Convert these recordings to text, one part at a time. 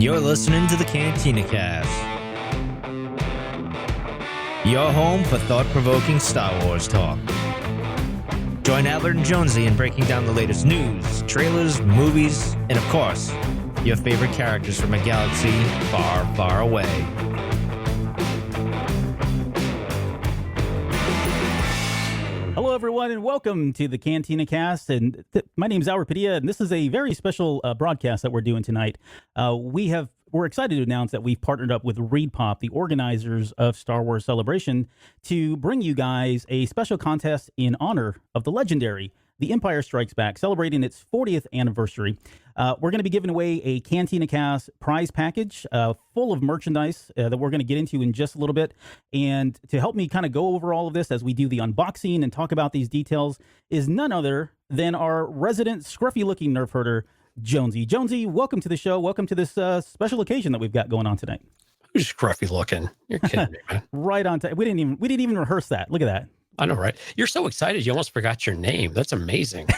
You're listening to the Cantina Cast, your home for thought-provoking Star Wars talk. Join Albert and Jonesy in breaking down the latest news, trailers, movies, and of course, your favorite characters from a galaxy far, far away. Hello, everyone, and welcome to the Cantina Cast. And my name is Albert Padilla, and this is a very special broadcast that we're doing tonight. We're excited to announce that we've partnered up with ReedPop, the organizers of Star Wars Celebration, to bring you guys a special contest in honor of the legendary The Empire Strikes Back, celebrating its 40th anniversary. We're going to be giving away a Cantina Cast prize package full of merchandise that we're going to get into in just a little bit. And to help me kind of go over all of this as we do the unboxing and talk about these details is none other than our resident scruffy-looking nerf herder, Jonesy. Jonesy, welcome to the show. Welcome to this special occasion that we've got going on tonight. Who's scruffy looking? You're kidding me, man. Right on time. We didn't even rehearse that. Look at that. I know, right? You're so excited. You almost forgot your name. That's amazing.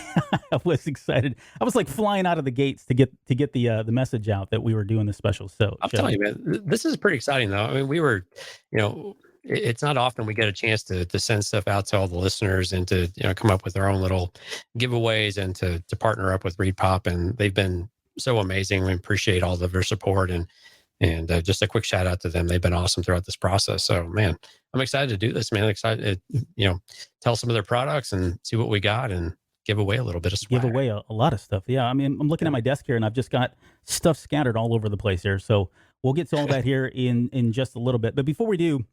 I was excited. I was like flying out of the gates to get the message out that we were doing this special. So I'm telling you, man, this is pretty exciting, though. I mean, we were, it's not often we get a chance to send stuff out to all the listeners and to come up with our own little giveaways and to partner up with ReedPop, and they've been so amazing. We appreciate all of their support and just a quick shout out to them. They've been awesome throughout this process. So, man, I'm excited to do this, man. Excited, tell some of their products and see what we got and give away a little bit of swag. Give away a lot of stuff. Yeah, I mean, I'm looking at my desk here and I've just got stuff scattered all over the place here. So we'll get to all that here in just a little bit. But before we do,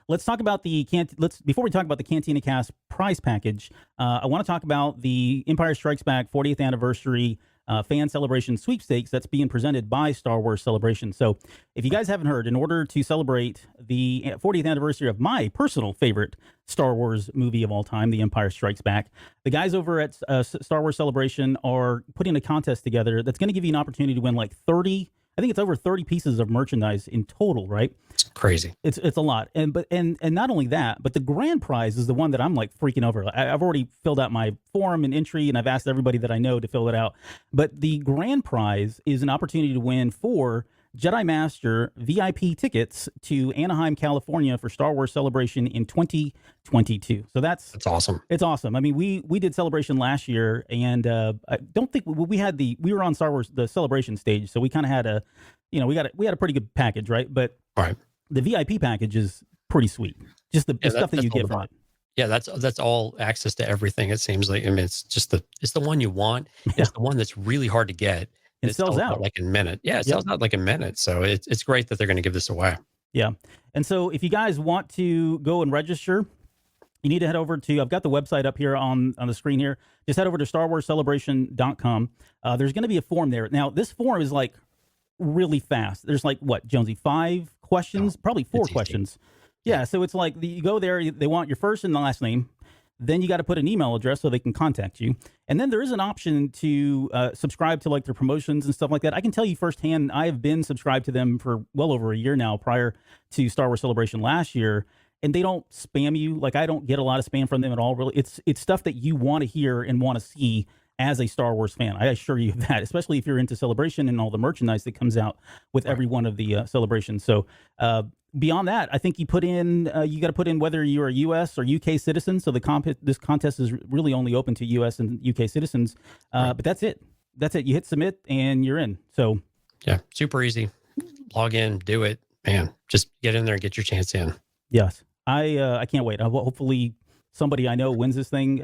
let's talk about before we talk about the Cantina Cast prize package, I want to talk about the Empire Strikes Back 40th anniversary fan celebration sweepstakes that's being presented by Star Wars Celebration. So if you guys haven't heard, in order to celebrate the 40th anniversary of my personal favorite Star Wars movie of all time, The Empire Strikes Back, the guys over at Star Wars Celebration are putting a contest together that's going to give you an opportunity to win like 30, I think it's over 30 pieces of merchandise in total, right? It's crazy. It's a lot. And not only that, but the grand prize is the one that I'm like freaking over. I've already filled out my form and entry, and I've asked everybody that I know to fill it out. But the grand prize is an opportunity to win 4 Jedi Master VIP tickets to Anaheim, California for Star Wars Celebration in 2022. So that's awesome. It's awesome. I mean, we did Celebration last year, and I don't think we were on Star Wars the Celebration stage, so we kind of had a, we had a pretty good package, right? But right. The VIP package is pretty sweet. Just the stuff that you get from it. Yeah, that's all access to everything. It seems like, I mean, it's the one you want. It's the one that's really hard to get. It sells out like in a minute. Yeah, it sells out like a minute. So it's great that they're going to give this away. Yeah. And so if you guys want to go and register, you need to head over to, I've got the website up here on the screen here. Just head over to StarWarsCelebration.com. There's going to be a form there. Now, this form is like really fast. There's like, what, Jonesy, 5 questions? Probably 4 questions. Yeah, so it's like you go there, they want your first and the last name. Then you got to put an email address so they can contact you. And then there is an option to subscribe to like their promotions and stuff like that. I can tell you firsthand, I have been subscribed to them for well over a year now prior to Star Wars Celebration last year. And they don't spam you. Like, I don't get a lot of spam from them at all, really. It's stuff that you want to hear and want to see as a Star Wars fan. I assure you of that, especially if you're into Celebration and all the merchandise that comes out with every one of the celebrations. So beyond that, I think you got to put in whether you're a U.S. or U.K. citizen. So this contest is really only open to U.S. and U.K. citizens. But that's it. You hit submit and you're in. So yeah, super easy. Log in, do it, man. Just get in there and get your chance in. Yes, I can't wait. Hopefully somebody I know wins this thing.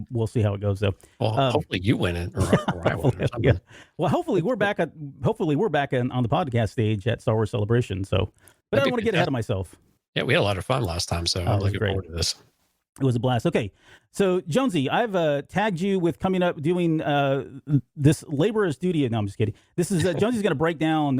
We'll see how it goes, though. Well, hopefully you win it, or I win it. Yeah. Well, hopefully we're back on the podcast stage at Star Wars Celebration. So, but I don't want to get ahead of myself. Yeah, we had a lot of fun last time, so I'm looking forward to this. It was a blast. Okay, so Jonesy, I've tagged you with coming up doing this laborer's duty. No, I'm just kidding. This is Jonesy's going to break down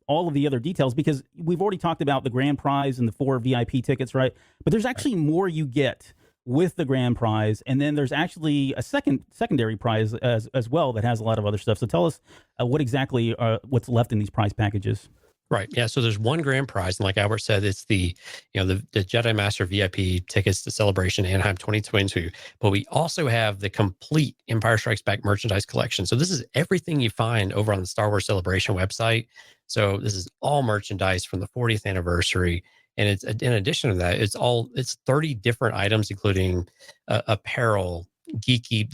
all of the other details because we've already talked about the grand prize and the 4 VIP tickets, right? But there's actually more you get with the grand prize, and then there's actually a secondary prize as well that has a lot of other stuff. So tell us what exactly what's left in these prize packages. Right. Yeah. So there's one grand prize, and like Albert said, it's the Jedi Master VIP tickets to Celebration Anaheim 2022. But we also have the complete Empire Strikes Back merchandise collection. So this is everything you find over on the Star Wars Celebration website. So this is all merchandise from the 40th anniversary, and it's in addition to that, it's 30 different items, including apparel, geeky.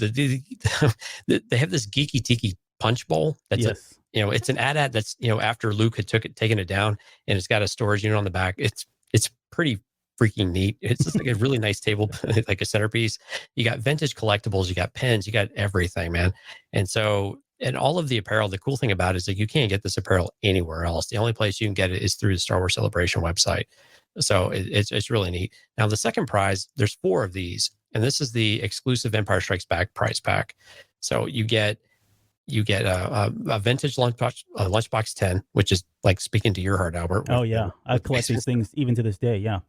They have this geeky tiki punch bowl. Yes. It's an AT-AT that's, after Luke had taken it down, and it's got a storage unit on the back. It's pretty freaking neat. It's just like a really nice table, like a centerpiece. You got vintage collectibles, you got pens, you got everything, man. And all of the apparel, the cool thing about it is that you can't get this apparel anywhere else. The only place you can get it is through the Star Wars Celebration website. So it's really neat. Now, the second prize, there's 4 of these, and this is the exclusive Empire Strikes Back prize pack. So you get a vintage lunchbox 10, which is like speaking to your heart, Albert. Oh yeah, I collect these things even to this day. Yeah,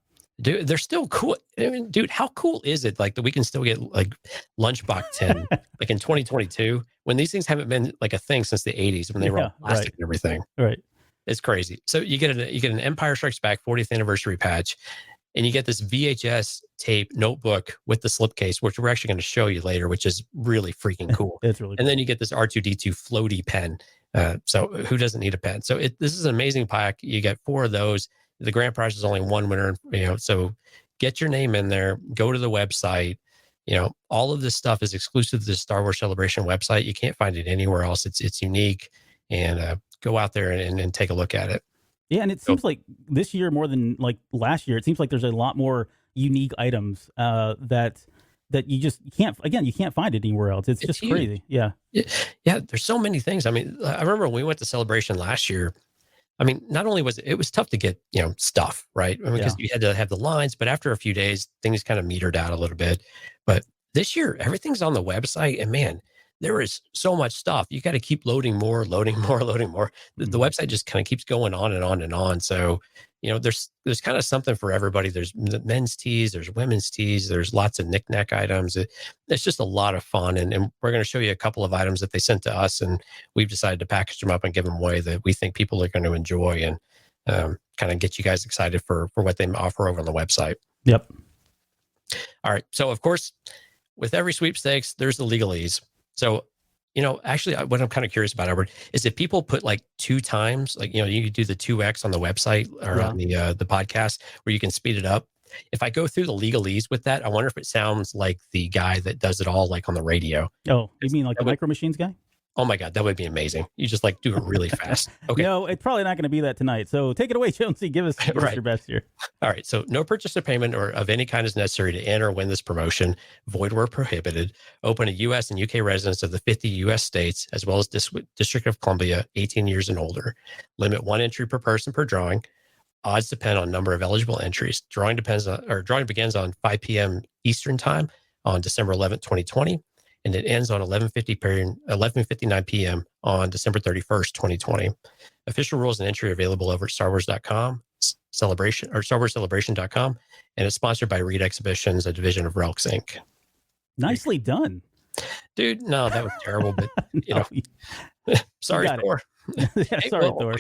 dude, they're still cool. I mean, dude, how cool is it? Like that we can still get like lunchbox 10, like in 2022, when these things haven't been like a thing since the 80s when they were all plastic and everything. Right. It's crazy. So you get an Empire Strikes Back 40th anniversary patch. And you get this VHS tape notebook with the slipcase, which we're actually going to show you later, which is really freaking cool. It's really cool. And then you get this R2D2 floaty pen. So who doesn't need a pen? So this is an amazing pack. You get 4 of those. The grand prize is only 1 winner. So get your name in there. Go to the website. All of this stuff is exclusive to the Star Wars Celebration website. You can't find it anywhere else. It's unique. And go out there and take a look at it. Yeah, and it seems like this year more than like last year, it seems like there's a lot more unique items that you just can't find it anywhere else. It's just huge. Crazy. Yeah. Yeah, there's so many things. I mean, I remember when we went to Celebration last year, I mean, not only was it was tough to get, stuff, right? I mean, because you had to have the lines, but after a few days, things kind of metered out a little bit. But this year, everything's on the website, and man, there is so much stuff. You got to keep loading more. The website just kind of keeps going on and on and on. So, there's kind of something for everybody. There's men's tees, there's women's tees, there's lots of knickknack items. It's just a lot of fun. And we're going to show you a couple of items that they sent to us, and we've decided to package them up and give them away that we think people are going to enjoy, and kind of get you guys excited for what they offer over on the website. Yep. All right. So of course, with every sweepstakes, there's the legalese. So, actually what I'm kind of curious about, Albert, is if people put like 2 times, like, you could do the 2X on the website or on the podcast where you can speed it up. If I go through the legalese with that, I wonder if it sounds like the guy that does it all like on the radio. Oh, you mean like the Micro Machines guy? Oh my God, that would be amazing. You just like do it really fast. Okay. No, it's probably not going to be that tonight. So take it away, Jonesy. Give us your best here. All right. So no purchase or payment or of any kind is necessary to enter or win this promotion. Void where prohibited. Open to U.S. and U.K. residents of the 50 U.S. states, as well as District of Columbia, 18 years and older. Limit 1 entry per person per drawing. Odds depend on number of eligible entries. Drawing begins on 5 p.m. Eastern time on December 11th, 2020. And it ends on 11:59 p.m. on December 31st, 2020. Official rules and entry are available over at StarWars.com, StarWarsCelebration.com, and it's sponsored by Reed Exhibitions, a division of Relx Inc. Nicely done. Dude, no, that was terrible, but sorry, Thor. Yeah, sorry, Thor.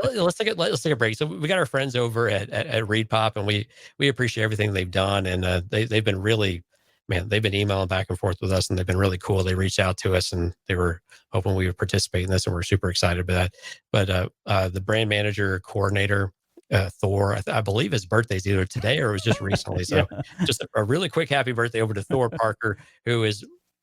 Let's take a break. So we got our friends over at Reed Pop, and we appreciate everything they've done, and they've been really, man, they've been emailing back and forth with us, and they've been really cool. They reached out to us, and they were hoping we would participate in this, and we're super excited about that. But the brand manager coordinator, Thor, I believe his birthday's either today or it was just recently. So just a really quick happy birthday over to Thor Parker,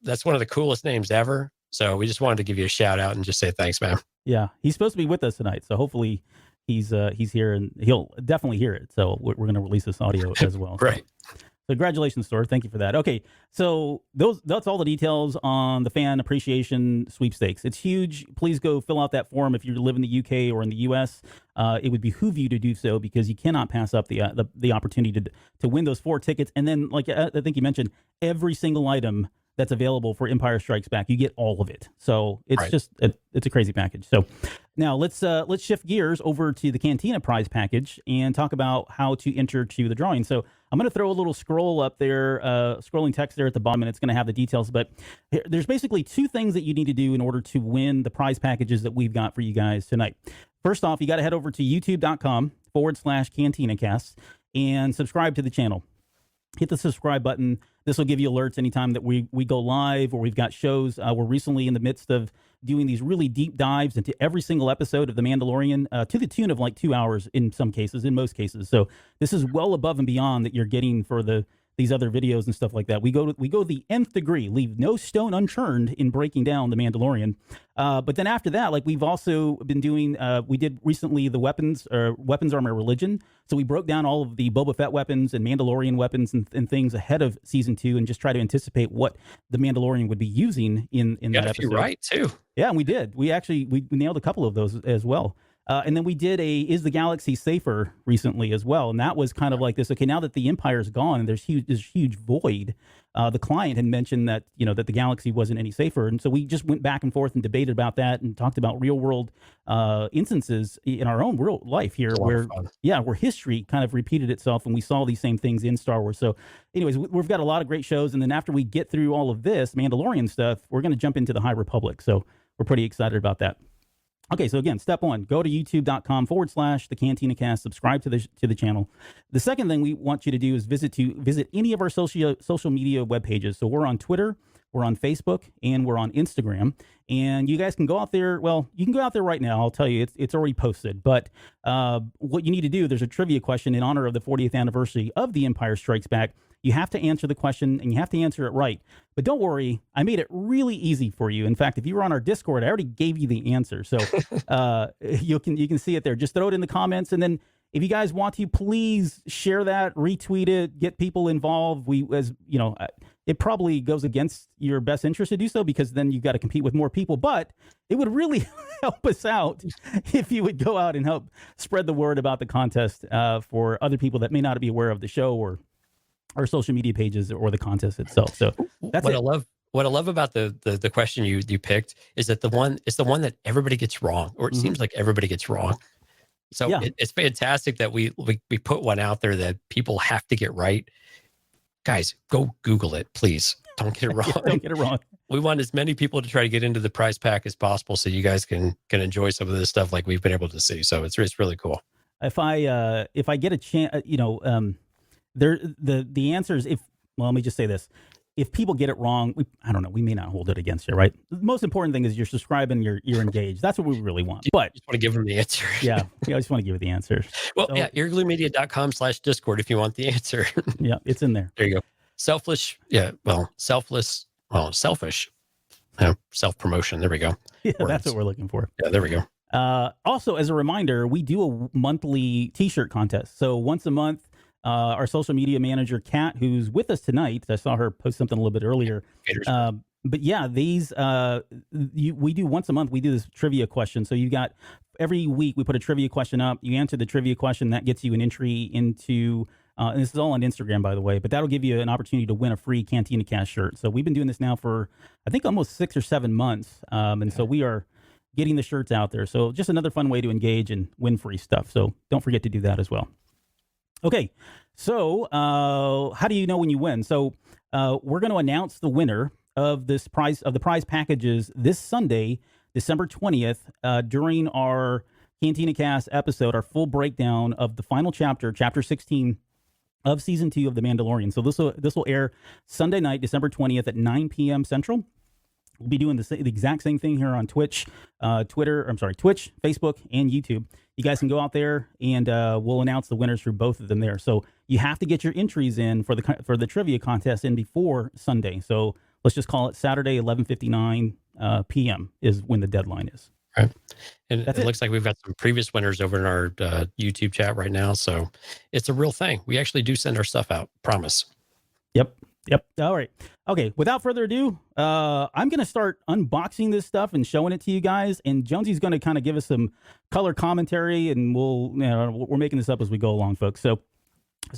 that's one of the coolest names ever. So we just wanted to give you a shout out and just say thanks, man. Yeah, he's supposed to be with us tonight, so hopefully he's here, and he'll definitely hear it. So we're going to release this audio as well. Right. So congratulations, Thor. Thank you for that. Okay, so that's all the details on the fan appreciation sweepstakes. It's huge. Please go fill out that form if you live in the UK or in the US. It would behoove you to do so because you cannot pass up the opportunity to win those 4 tickets. And then, like I think you mentioned, every single item that's available for Empire Strikes Back, you get all of it. So it's just it's a crazy package. So now let's shift gears over to the Cantina prize package and talk about how to enter to the drawing. So I'm going to throw a little scroll up there, scrolling text there at the bottom, and it's going to have the details. But there's basically two things that you need to do in order to win the prize packages that we've got for you guys tonight. First off, you got to head over to youtube.com/CantinaCast and subscribe to the channel. Hit the subscribe button. This will give you alerts anytime that we go live or we've got shows. We're recently in the midst of doing these really deep dives into every single episode of The Mandalorian to the tune of like 2 hours in some cases, in most cases. So this is well above and beyond that you're getting for these other videos and stuff like that. We go the nth degree, leave no stone unturned in breaking down The Mandalorian. But then after that, like we've also been doing, we did recently the weapons armor religion. So we broke down all of the Boba Fett weapons and Mandalorian weapons and things ahead of season 2 and just try to anticipate what the Mandalorian would be using in that episode. You're right too. Yeah, and we did. We nailed a couple of those as well. And then we did Is the Galaxy Safer recently as well. And that was kind of like this, okay, now that the Empire's gone and there's this huge void, the client had mentioned that, that the galaxy wasn't any safer. And so we just went back and forth and debated about that and talked about real world instances in our own real life here where history kind of repeated itself and we saw these same things in Star Wars. So anyways, we've got a lot of great shows. And then after we get through all of this Mandalorian stuff, we're going to jump into the High Republic. So we're pretty excited about that. Okay, so again, step one, go to youtube.com/the Cantina Cast, subscribe to the channel. The second thing we want you to do is visit any of our social media web pages. So we're on Twitter, we're on Facebook, and we're on Instagram. And you guys can go out there. Well, you can go out there right now. I'll tell you, it's already posted. But what you need to do, there's a trivia question in honor of the 40th anniversary of The Empire Strikes Back. You have to answer the question, and you have to answer it right. But don't worry, I made it really easy for you. In fact, if you were on our Discord, I already gave you the answer. So you can see it there. Just throw it in the comments, and then if you guys want to, please share that, retweet it, get people involved. It probably goes against your best interest to do so because then you've got to compete with more people. But it would really help us out if you would go out and help spread the word about the contest for other people that may not be aware of the show or our social media pages or the contest itself. So that's what I love. What I love about the question you picked is that it's the one that everybody gets wrong, or it seems like everybody gets wrong. So it's fantastic that we put one out there that people have to get right. Guys, go Google it, please. Don't get it wrong. Don't get it wrong. We want as many people to try to get into the prize pack as possible, so you guys can enjoy some of this stuff like we've been able to see. So it's really cool. If I get a chance, the answer is let me just say this. If people get it wrong, I don't know, we may not hold it against you, right? The most important thing is you're subscribing, you're engaged. That's what we really want. But you just want to give them the answer. I just want to give it the answer. Well, eargluemedia.com/Discord if you want the answer. Yeah, it's in there. There you go. Selfish. Self-promotion. There we go. Yeah, that's what we're looking for. Yeah, there we go. Also, as a reminder, we do a monthly t-shirt contest. So once a month, our social media manager, Kat, who's with us tonight, I saw her post something a little bit earlier. But yeah, these we do once a month. We do this trivia question. So you got every week we put a trivia question up. You answer the trivia question, that gets you an entry into. And this is all on Instagram, by the way. But that'll give you an opportunity to win a free Cantina Cast shirt. So we've been doing this now for I think almost 6 or 7 months, so we are getting the shirts out there. So just another fun way to engage and win free stuff. So don't forget to do that as well. Okay, so how do you know when you win? So we're going to announce the winner of the prize packages this Sunday, December 20th, during our Cantina Cast episode, our full breakdown of the final chapter 16 of season 2 of The Mandalorian. So this will air Sunday night, December 20th at 9 p.m. Central. We'll be doing the exact same thing here on Twitch, Twitch, Facebook, and YouTube. You guys can go out there and we'll announce the winners for both of them there. So you have to get your entries in for the trivia contest in before Sunday. So let's just call it Saturday, 11:59 p.m. is when the deadline is. Right. And it looks like we've got some previous winners over in our YouTube chat right now. So it's a real thing. We actually do send our stuff out. Promise. Yep. All right. Okay. Without further ado, I'm going to start unboxing this stuff and showing it to you guys. And Jonesy's going to kind of give us some color commentary, and we're making this up as we go along, folks. So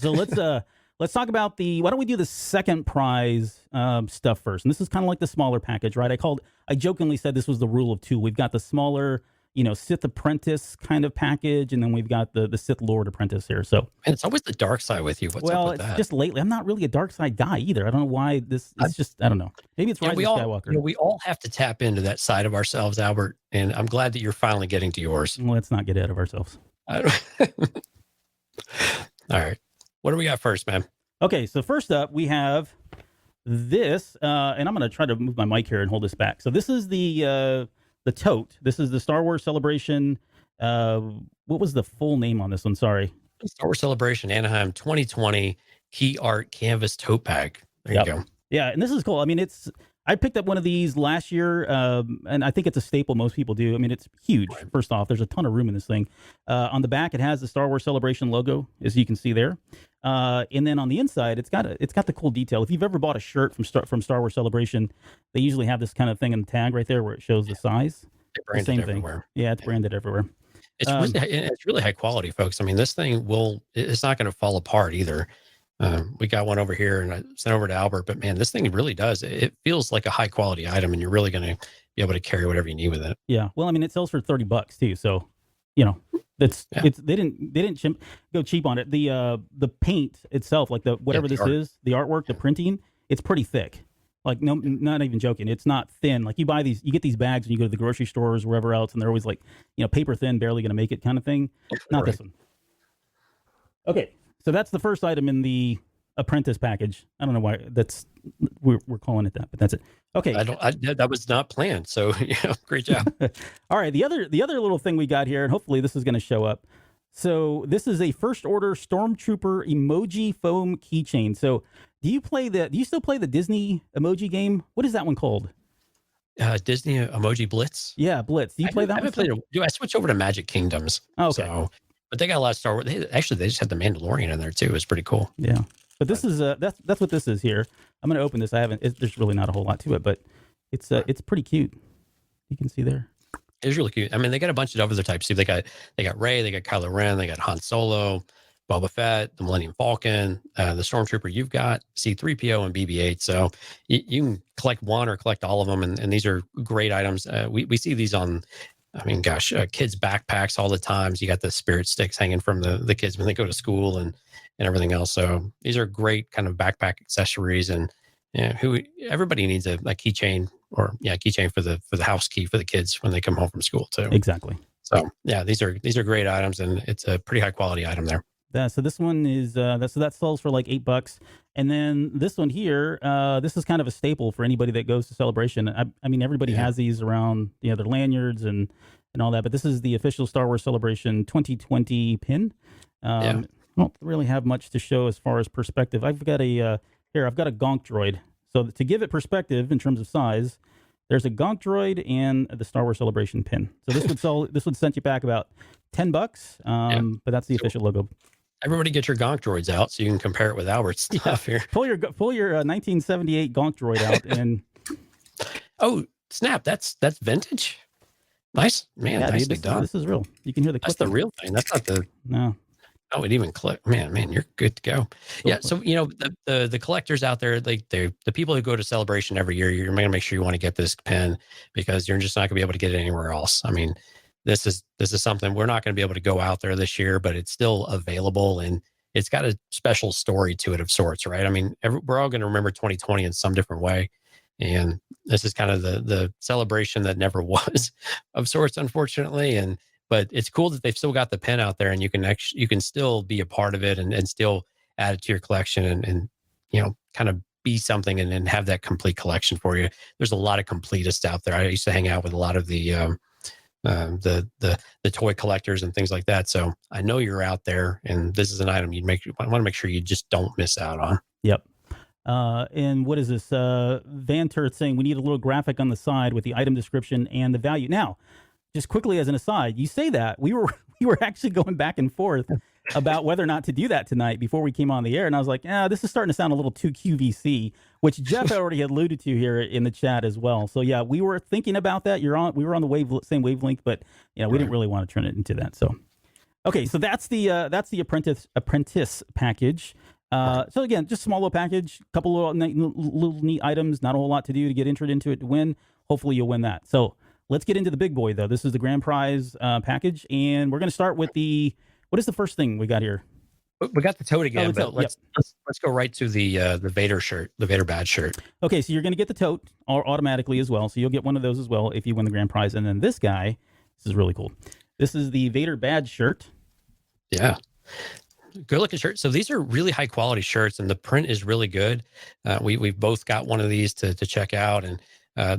let's talk about why don't we do the second prize stuff first? And this is kind of like the smaller package, right? I jokingly said this was the rule of 2. We've got the smaller, Sith Apprentice kind of package, and then we've got the Sith Lord Apprentice here. So, and it's always the dark side with you. What's up with it's that? just lately. I'm not really a dark side guy either. I don't know why this. It's just I don't know. Maybe it's Rise of Skywalker. We all have to tap into that side of ourselves, Albert. And I'm glad that you're finally getting to yours. Let's not get ahead of ourselves. All right, what do we got first, man? Okay, so first up we have this, and I'm going to try to move my mic here and hold this back. So this is the tote. This is the Star Wars Celebration. What was the full name on this one? Sorry. Star Wars Celebration Anaheim 2020 Key Art Canvas Tote Bag. There you go. Yeah, and this is cool. I mean, I picked up one of these last year, and I think it's a staple most people do. I mean, it's huge. Right. First off, there's a ton of room in this thing. On the back, it has the Star Wars Celebration logo, as you can see there. And then on the inside, it's got the cool detail. If you've ever bought a shirt from Star Wars Celebration, they usually have this kind of thing in the tag right there where it shows the size. It's branded everywhere. Yeah, it's branded everywhere. It's really high quality, folks. I mean, this thing it's not going to fall apart either. We got one over here and I sent over to Albert, but man, this thing really does. It feels like a high quality item and you're really going to be able to carry whatever you need with it. Yeah. Well, I mean, it sells for $30 too. So, they didn't go cheap on it. The paint itself, like this is, the artwork, the printing, it's pretty thick. Like, no, not even joking. It's not thin. Like you get these bags when you go to the grocery stores, wherever else, and they're always like, paper thin, barely going to make it kind of thing. Not this one. Okay. So that's the first item in the Apprentice package. I don't know why we're calling it that, but that's it. Okay. That was not planned. So great job. All right. The other little thing we got here, and hopefully this is going to show up. So this is a first order Stormtrooper emoji foam keychain. So do you still play the Disney emoji game? What is that one called? Disney Emoji Blitz. Yeah, Blitz. Do you play that one? I switched over to Magic Kingdoms. Oh, okay. But they got a lot of Star Wars. They just had the Mandalorian in there too. It was pretty cool. Yeah. But this is that's what this is here. I'm going to open this. There's really not a whole lot to it, but it's pretty cute. You can see there. It's really cute. I mean, they got a bunch of other types too. They got Rey, they got Kylo Ren, they got Han Solo, Boba Fett, the Millennium Falcon, the Stormtrooper. You've got C-3PO and BB-8. So you can collect one or collect all of them, and these are great items. We see these on, kids' backpacks all the time. You got the spirit sticks hanging from the kids when they go to school and everything else. So these are great kind of backpack accessories, and everybody needs a keychain keychain for the house key for the kids when they come home from school too. Exactly. So yeah, these are great items, and it's a pretty high quality item there. Yeah, so this one is that sells for like $8, and then this one here, this is kind of a staple for anybody that goes to Celebration. I mean, everybody has these around, their lanyards and all that. But this is the official Star Wars Celebration 2020 pin. I don't really have much to show as far as perspective. I've got a Gonk droid. So to give it perspective in terms of size, there's a Gonk droid and the Star Wars Celebration pin. So this would send you back about $10. But that's the official logo. Everybody get your Gonk droids out so you can compare it with Albert's stuff here. Pull your 1978 Gonk droid out and. Oh snap! That's vintage. Nice, man. Yeah, nicely done. This is real. You can hear the. That's the real thing. That's not the. No. Oh, it even click. Man, you're good to go. Yeah. So the collectors out there, like the people who go to Celebration every year, you're going to make sure you want to get this pen because you're just not going to be able to get it anywhere else. I mean, this is something we're not going to be able to go out there this year, but it's still available and it's got a special story to it of sorts, right? I mean, we're all going to remember 2020 in some different way. And this is kind of the celebration that never was of sorts, unfortunately. But it's cool that they've still got the pen out there and you can still be a part of it and still add it to your collection and kind of be something and have that complete collection for you. There's a lot of completists out there. I used to hang out with a lot of the toy collectors and things like that. So I know you're out there and this is an item you want to make sure you just don't miss out on. Yep. And what is this? Van Turt saying we need a little graphic on the side with the item description and the value. Now, just quickly as an aside, you say that we were actually going back and forth about whether or not to do that tonight before we came on the air, and I was like, this is starting to sound a little too QVC, which Jeff already had alluded to here in the chat as well. So yeah, we were thinking about that. We were on the same wavelength, but we didn't really want to turn it into that. So okay, so that's the apprentice package. So again, just small little package, couple little neat items, not a whole lot to do to get entered into it to win. Hopefully you'll win that. So let's get into the big boy, though. This is the grand prize package, and we're going to start with what is the first thing we got here? We got the tote again, the but tote, let's go right to the Vader shirt, the Vader badge shirt. Okay, so you're going to get the tote automatically as well. So you'll get one of those as well if you win the grand prize. And then this guy, this is really cool. This is the Vader badge shirt. Yeah. Good looking shirt. So these are really high quality shirts, and the print is really good. We've both got one of these to check out, and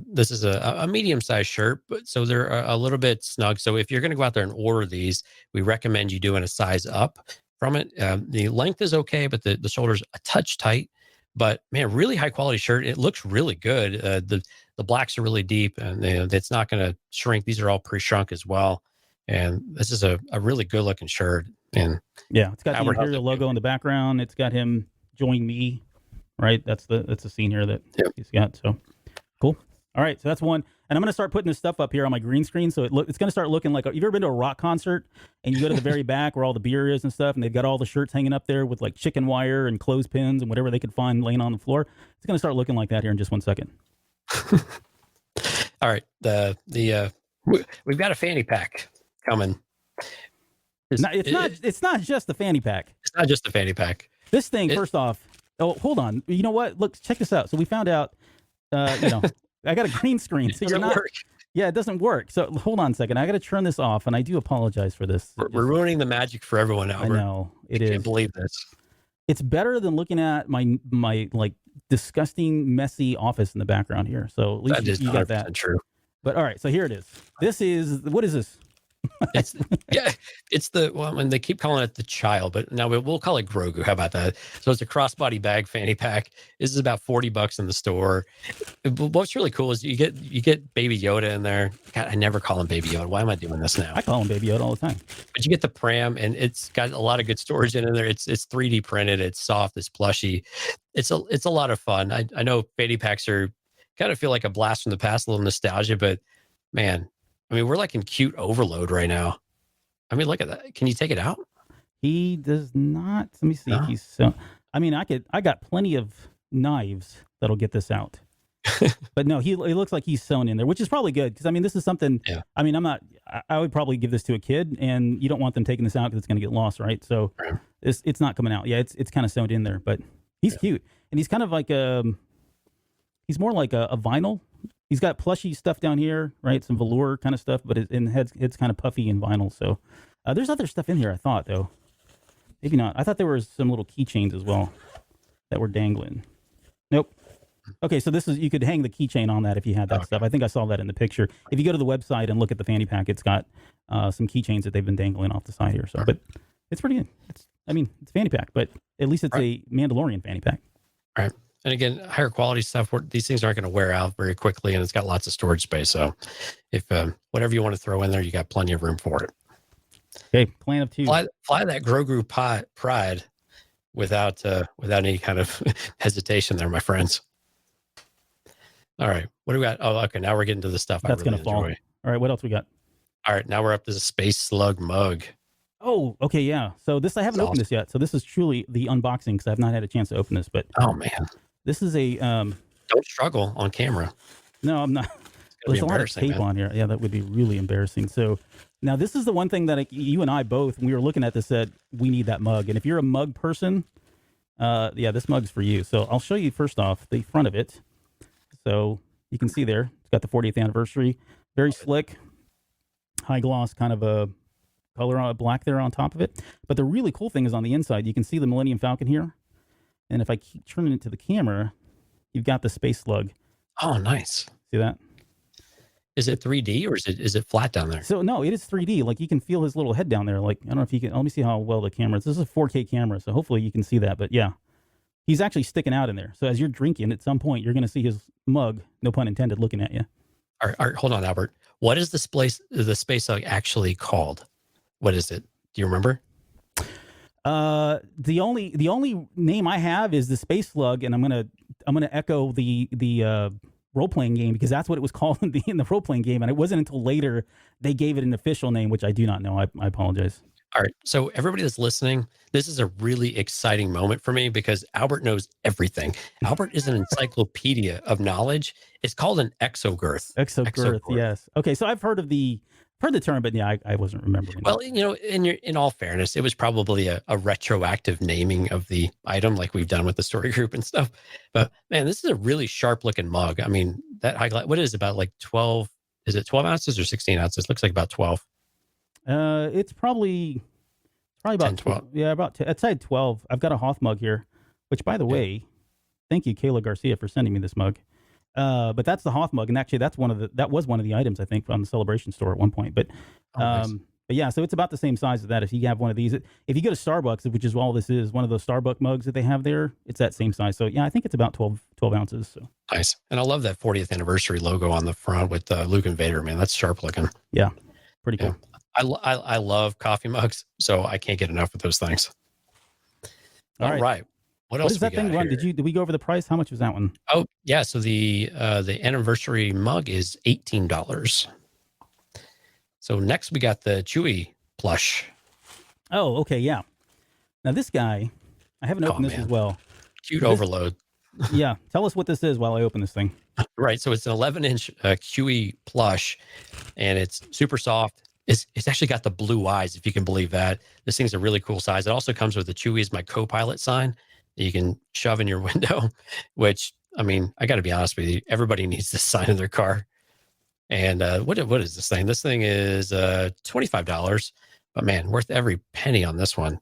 this is a medium sized shirt, but so they're a little bit snug. So if you're going to go out there and order these, we recommend you doing a size up from it. The length is okay, but the shoulder's a touch tight. But man, really high quality shirt. It looks really good. The blacks are really deep, and it's not going to shrink. These are all pre-shrunk as well. And this is a really good looking shirt. And yeah, it's got the Imperial logo in the background. It's got him join me, right? That's the scene here that he's got. So cool. All right, so that's one. And I'm going to start putting this stuff up here on my green screen. So it's going to start looking like, you've ever been to a rock concert and you go to the very back where all the beer is and stuff, and they've got all the shirts hanging up there with like chicken wire and clothespins and whatever they could find laying on the floor. It's going to start looking like that here in just 1 second. All right. We've got a fanny pack coming. It's not just the fanny pack. It's not just the fanny pack. This thing, first off, hold on. You know what? Look, check this out. So we found out, I got a green screen. So It doesn't work. Yeah, it doesn't work. So hold on a second. I got to turn this off, and I do apologize for this. We're ruining the magic for everyone, Albert. I know it is. I can't believe this. It's better than looking at my like disgusting, messy office in the background here. So at least you got that. True. But all right, so here it is. What is this? It's when they keep calling it the child, but now we'll call it Grogu. How about that? So it's a crossbody bag fanny pack. This is about $40 in the store. What's really cool is you get Baby Yoda in there. God, I never call him Baby Yoda. Why am I doing this now? I call him Baby Yoda all the time. But you get the pram, and it's got a lot of good storage in there. It's 3D printed. It's soft. It's plushy. It's a lot of fun. I know fanny packs are kind of feel like a blast from the past, a little nostalgia, but man. I mean, we're like in cute overload right now. I mean, look at that. Can you take it out? He does not. Let me see. No. I got plenty of knives that'll get this out. But no, it looks like he's sewn in there, which is probably good. Because, this is something, I would probably give this to a kid, and you don't want them taking this out because it's going to get lost, right? So it's not coming out. Yeah, it's kind of sewn in there, but he's cute. And he's kind of like he's more like a vinyl. He's got plushy stuff down here, right? Some velour kind of stuff, but it's kind of puffy and vinyl. So there's other stuff in here, I thought, though. Maybe not. I thought there were some little keychains as well that were dangling. Nope. Okay, so you could hang the keychain on that if you had that stuff. I think I saw that in the picture. If you go to the website and look at the fanny pack, it's got some keychains that they've been dangling off the side here. So, but it's pretty good. It's fanny pack, but at least it's a Mandalorian fanny pack. All right. And again, higher quality stuff, these things aren't going to wear out very quickly, and it's got lots of storage space. So if whatever you want to throw in there, you got plenty of room for it. Okay, plan of two. Fly that Grogu pride without any kind of hesitation there, my friends. All right. What do we got? Oh, okay. Now we're getting to the stuff That's I really going to fall. enjoy. All right, what else we got? All right, now we're up to the Space Slug mug. Oh, okay, yeah. So I haven't opened this yet. So this is truly the unboxing because I've not had a chance to open this. But oh man, this is a don't struggle on camera. No, I'm not. There's a lot of tape on here. Yeah, that would be really embarrassing. So now this is the one thing that you and I both, when we were looking at this, said we need that mug. And if you're a mug person, this mug's for you. So I'll show you first off the front of it. So you can see there, it's got the 40th anniversary, very slick, high gloss kind of a color on black there on top of it. But the really cool thing is on the inside, you can see the Millennium Falcon here. And if I keep turning it to the camera, you've got the Space Slug. Oh, nice. See that? Is it 3D or is it flat down there? So no, it is 3D. Like you can feel his little head down there. Like, I don't know if you can, let me see how well the camera is. This is a 4K camera, so hopefully you can see that. But yeah, he's actually sticking out in there. So as you're drinking, at some point, you're going to see his mug, no pun intended, looking at you. All right, hold on, Albert. What is the Space Slug actually called? What is it? Do you remember? The only name I have is the Space Slug, and I'm gonna echo the role playing game because that's what it was called in the role playing game, and it wasn't until later they gave it an official name, which I do not know. I apologize. All right. So everybody that's listening, this is a really exciting moment for me because Albert knows everything. Albert is an encyclopedia of knowledge. It's called an exogirth. Exogirth, yes. Okay, so I've heard the term, but yeah, I wasn't remembering. Well, in all fairness, it was probably a retroactive naming of the item, like we've done with the story group and stuff. But man, this is a really sharp looking mug. I mean, that highlight, what is it, about like 12? Is it 12 ounces or 16 ounces? Looks like about 12. It's probably about 10, 12. Yeah, I'd say 12. I've got a Hoth mug here, which, by the way, thank you, Kayla Garcia, for sending me this mug. But that's the Hoth mug, and actually, that was one of the items I think on the Celebration store at one point. But Nice. but yeah, so it's about the same size as that. If you have one of these, if you go to Starbucks, which is all this is, one of those Starbucks mugs that they have there, it's that same size. So yeah, I think it's about 12 ounces. So Nice. And I love that 40th anniversary logo on the front with Luke and Vader, man. That's sharp looking. yeah, pretty cool. Yeah. I love coffee mugs, so I can't get enough of those things. All right. What else does that thing run? here? Did we go over the price? How much was that one? Oh, yeah. So the anniversary mug is $18. So next we got the Chewy plush. Oh, okay, yeah. Now this guy, I haven't opened this man. as well. Cute overload. Yeah, tell us what this is while I open this thing. Right. So it's an 11-inch Chewy plush, and it's super soft. It's actually got the blue eyes, if you can believe that. This thing's a really cool size. It also comes with the Chewy is my co-pilot sign that you can shove in your window, which, I mean, I got to be honest with you, everybody needs this sign in their car. And what is this thing? This thing is $25, but man, worth every penny on this one.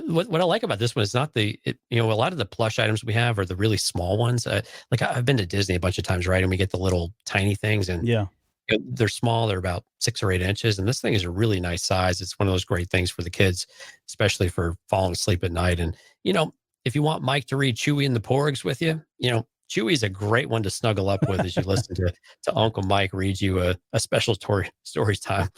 What I like about this one is not a lot of the plush items we have are the really small ones. Like I've been to Disney a bunch of times, right? And we get the little tiny things, and Yeah. They're small. They're about 6 or 8 inches. And this thing is a really nice size. It's one of those great things for the kids, especially for falling asleep at night. And, if you want Mike to read Chewy and the Porgs with you, Chewy's a great one to snuggle up with as you listen to Uncle Mike read you a special stories time.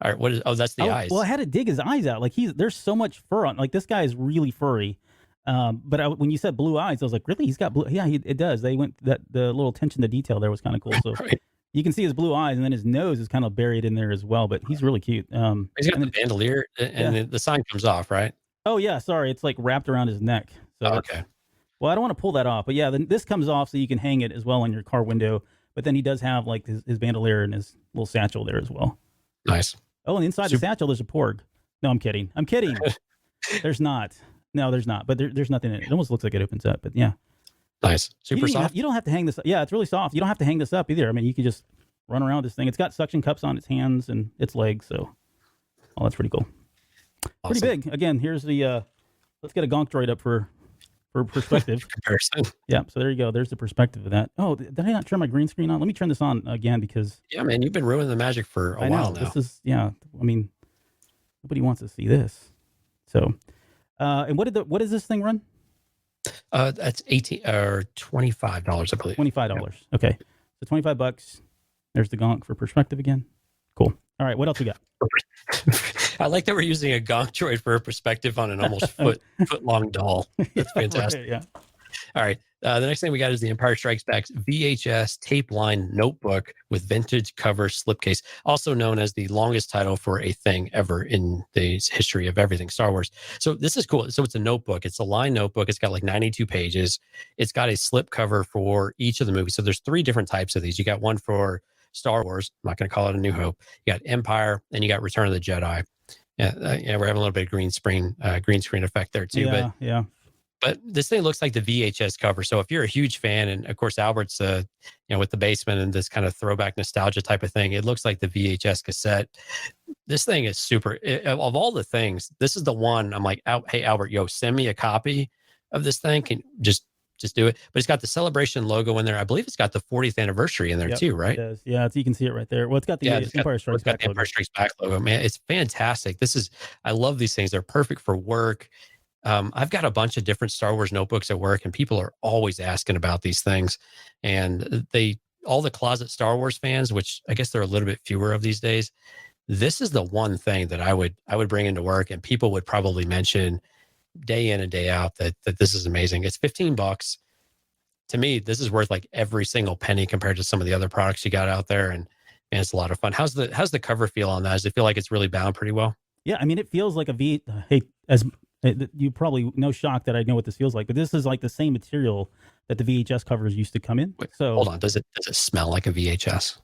All right. That's the eyes. Well, I had to dig his eyes out. Like there's so much fur on. Like this guy is really furry. But when you said blue eyes, I was like, really? He's got blue? Yeah, it does. They went the little attention to detail there was kind of cool. So right. You can see his blue eyes, and then his nose is kind of buried in there as well. But he's really cute. He's got the bandolier, and the sign comes off, right? Oh yeah, sorry, it's like wrapped around his neck. So okay. Well, I don't want to pull that off, but yeah, then this comes off so you can hang it as well on your car window. But then he does have like his bandolier and his little satchel there as well. Nice. Oh, and inside the satchel there's a porg. No, I'm kidding. There's not. No, there's not. But there's nothing in it. It almost looks like it opens up. But yeah. Nice. Super soft. You don't have to hang this up. Yeah, it's really soft. You don't have to hang this up either. I mean, you can just run around with this thing. It's got suction cups on its hands and its legs. So, that's pretty cool. Awesome. Pretty big. Again, here's the, let's get a gonk droid up for perspective. Comparison. Yeah. So there you go. There's the perspective of that. Oh, did I not turn my green screen on? Let me turn this on again because. Yeah, man, you've been ruining the magic for a while now. This is, I mean, nobody wants to see this. So, and what does this thing run? That's $18 or $25, I believe. $25. Yeah. Okay. So $25. There's the gonk for perspective again. Cool. All right. What else we got? I like that we're using a gonk droid for a perspective on an almost foot long doll. That's fantastic. Right, yeah. All right. The next thing we got is the Empire Strikes Back's VHS tape line notebook with vintage cover slipcase, also known as the longest title for a thing ever in the history of everything Star Wars. So this is cool. So it's a notebook. It's a line notebook. It's got like 92 pages. It's got a slip cover for each of the movies. So there's 3 different types of these. You got one for Star Wars. I'm not going to call it A New Hope. You got Empire, and you got Return of the Jedi. Yeah, we're having a little bit of green screen effect there too. But this thing looks like the VHS cover. So if you're a huge fan, and of course Albert's, with the basement and this kind of throwback nostalgia type of thing, it looks like the VHS cassette. This thing is super. Of all the things, this is the one I'm like, hey Albert, send me a copy of this thing. Can just do it. But it's got the Celebration logo in there. I believe it's got the 40th anniversary in there too, right? It does. Yeah, you can see it right there. Well, it's got the Empire Strikes Back logo. Empire Strikes Back logo. Man, it's fantastic. I love these things. They're perfect for work. I've got a bunch of different Star Wars notebooks at work, and people are always asking about these things. And all the closet Star Wars fans, which I guess there are a little bit fewer of these days, this is the one thing that I would bring into work, and people would probably mention day in and day out that this is amazing. It's $15. To me, this is worth like every single penny compared to some of the other products you got out there, and it's a lot of fun. How's the cover feel on that? Does it feel like it's really bound pretty well? Yeah, I mean, it feels like a V. Hey, as you probably no shock that I know what this feels like, but this is like the same material that the VHS covers used to come in. Wait, So hold on. Does it smell like a VHS?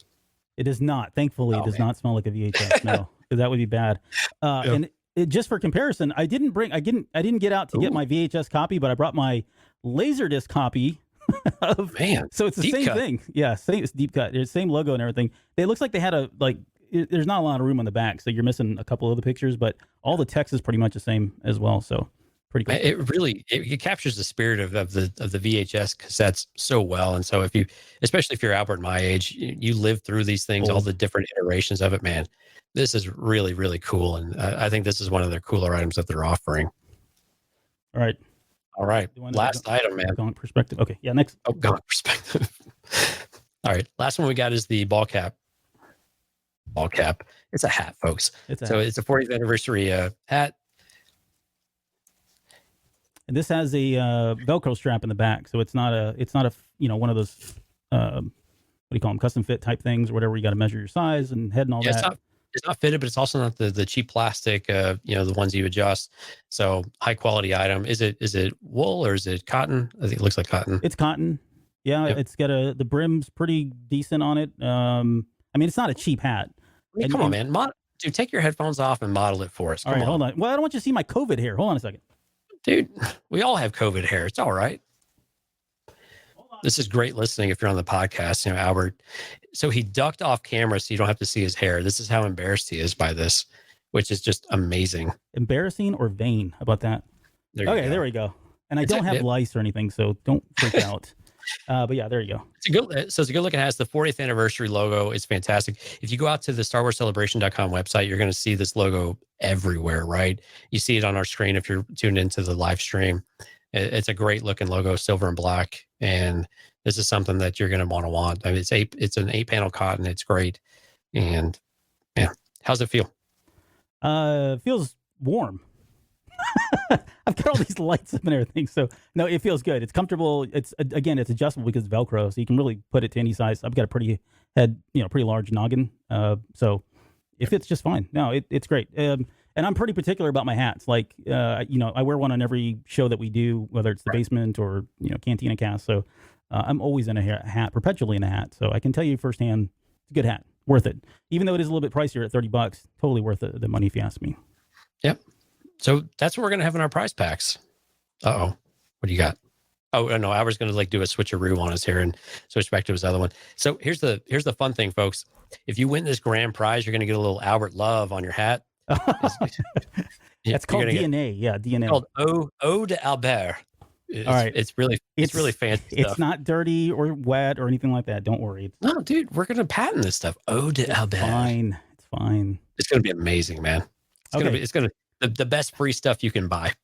it does not. Thankfully, it does Man. not smell like a VHS. No, because that would be bad. Yeah. And just for comparison, I didn't get out to get my VHS copy, but I brought my Laserdisc copy. Man, So it's the same thing. Yeah, same. It's deep cut. It's same logo and everything. It looks like they had there's not a lot of room on the back, so you're missing a couple of the pictures, but all the text is pretty much the same as well. So pretty cool. It really it captures the spirit of the VHS cassettes so well. And so especially if you're Albert my age, you live through these things, all the different iterations of it, man. This is really, really cool. And I think this is one of their cooler items that they're offering. All right. Last item, man. Gone perspective. Okay. Yeah. Next. Oh, gone perspective. All right. Last one we got is the ball cap. Ball cap. It's a hat, folks. It's a 40th anniversary hat. And this has a Velcro strap in the back, so it's not a one of those what do you call them, custom fit type things or whatever. You got to measure your size and head and all that. It's not fitted, but it's also not the cheap plastic. The ones you adjust. So high quality item. Is it wool or is it cotton? I think it looks like cotton. It's cotton. Yeah, yep. It's got the brim's pretty decent on it. I mean, it's not a cheap hat. Come on, man. Dude, take your headphones off and model it for us. All right, hold on. Well, I don't want you to see my COVID hair. Hold on a second. Dude, we all have COVID hair. It's all right. This is great listening if you're on the podcast. Albert, so he ducked off camera so you don't have to see his hair. This is how embarrassed he is by this, which is just amazing. Embarrassing or vain? How about that? There we go. And I don't have lice or anything, so don't freak out. But yeah, there you go. It's a good look. It has the 40th anniversary logo. It's fantastic. If you go out to the StarWarsCelebration.com website, you're going to see this logo everywhere, right? You see it on our screen if you're tuned into the live stream. It's a great looking logo, silver and black. And this is something that you're going to want. I mean, it's an 8-panel cotton. It's great. And man, how's it feel? It feels warm. I've got all these lights up and everything. So no, it feels good. It's comfortable. It's adjustable because it's Velcro. So you can really put it to any size. I've got a pretty large noggin. So it fits just fine. No, it's great. And I'm pretty particular about my hats. Like, I wear one on every show that we do, whether it's the basement or, Cantina Cast. So I'm always in a hat, perpetually in a hat. So I can tell you firsthand, it's a good hat, worth it. Even though it is a little bit pricier at $30, totally worth the money if you ask me. Yep. So that's what we're going to have in our prize packs. Uh-oh. What do you got? Oh, no, Albert's going to do a switcheroo on us here and switch back to his other one. So here's the fun thing, folks. If you win this grand prize, you're going to get a little Albert love on your hat. That's called DNA. Yeah, DNA. It's called Ode to Albert. All right. It's really fancy stuff. It's not dirty or wet or anything like that. Don't worry. No, dude, we're going to patent this stuff. Ode to Albert. It's fine. It's going to be amazing, man. It's going to be the best free stuff you can buy.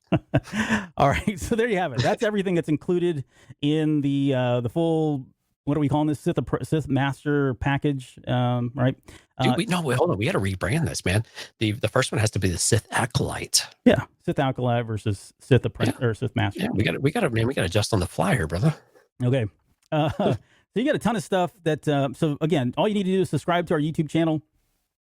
All right. So there you have it. That's everything that's included in the full, what are we calling this? Sith Master package, right? Dude, hold on. We got to rebrand this, man. The first one has to be the Sith Acolyte. Yeah, Sith Acolyte versus Sith or Sith Master. Yeah, we got to adjust on the fly here, brother. Okay. So you got a ton of stuff that. So again, all you need to do is subscribe to our YouTube channel.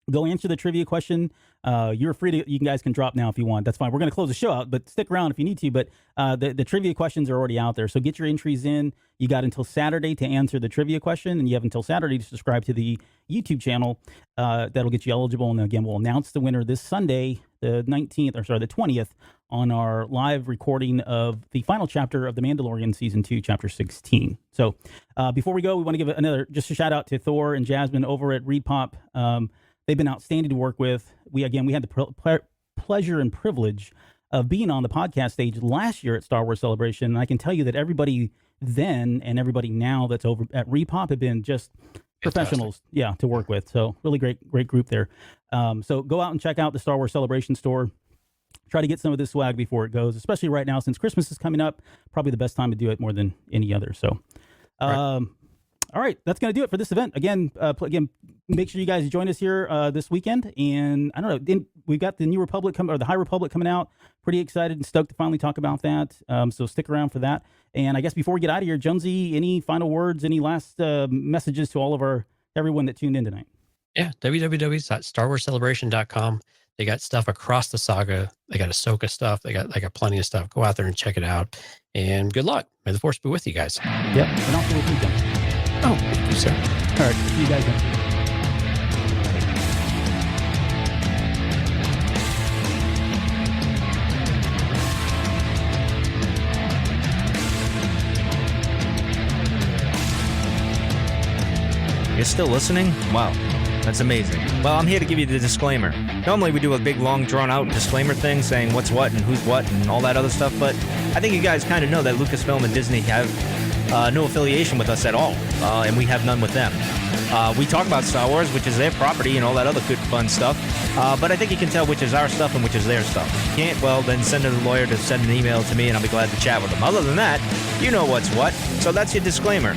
Go answer the trivia question. You're free to. You guys can drop now if you want. That's fine. We're going to close the show out, but stick around if you need to. But the trivia questions are already out there, so get your entries in. You got until Saturday to answer the trivia question, and you have until Saturday to subscribe to the YouTube channel. That'll get you eligible. And again, we'll announce the winner this Sunday, the 20th, on our live recording of the final chapter of The Mandalorian Season 2, Chapter 16. So before we go, we want to give just a shout out to Thor and Jasmine over at Reed Pop. They've been outstanding to work with. We had the pleasure and privilege of being on the podcast stage last year at Star Wars Celebration. And I can tell you that everybody then and everybody now that's over at Repop have been just professionals, to work with. So really great group there. So go out and check out the Star Wars Celebration store. Try to get some of this swag before it goes, especially right now since Christmas is coming up. Probably the best time to do it more than any other. So, all right, that's going to do it for this event. Again, make sure you guys join us here this weekend. And I don't know, we've got the New Republic the High Republic coming out. Pretty excited and stoked to finally talk about that. So stick around for that. And I guess before we get out of here, Jonesy, any final words, any last messages to everyone that tuned in tonight? Yeah, www.starwarscelebration.com. They got stuff across the saga. They got Ahsoka stuff. They got plenty of stuff. Go out there and check it out. And good luck. May the Force be with you guys. Yep. And also with you, Jim. Oh, thank you, sir. All right. See you guys then. You're still listening? Wow, that's amazing. Well, I'm here to give you the disclaimer. Normally we do a big, long, drawn-out disclaimer thing saying what's what and who's what and all that other stuff, but I think you guys kind of know that Lucasfilm and Disney have no affiliation with us at all, and we have none with them. We talk about Star Wars, which is their property and all that other good, fun stuff, but I think you can tell which is our stuff and which is their stuff. If you can't, well, then send a lawyer to send an email to me, and I'll be glad to chat with them. Other than that, you know what's what, so that's your disclaimer.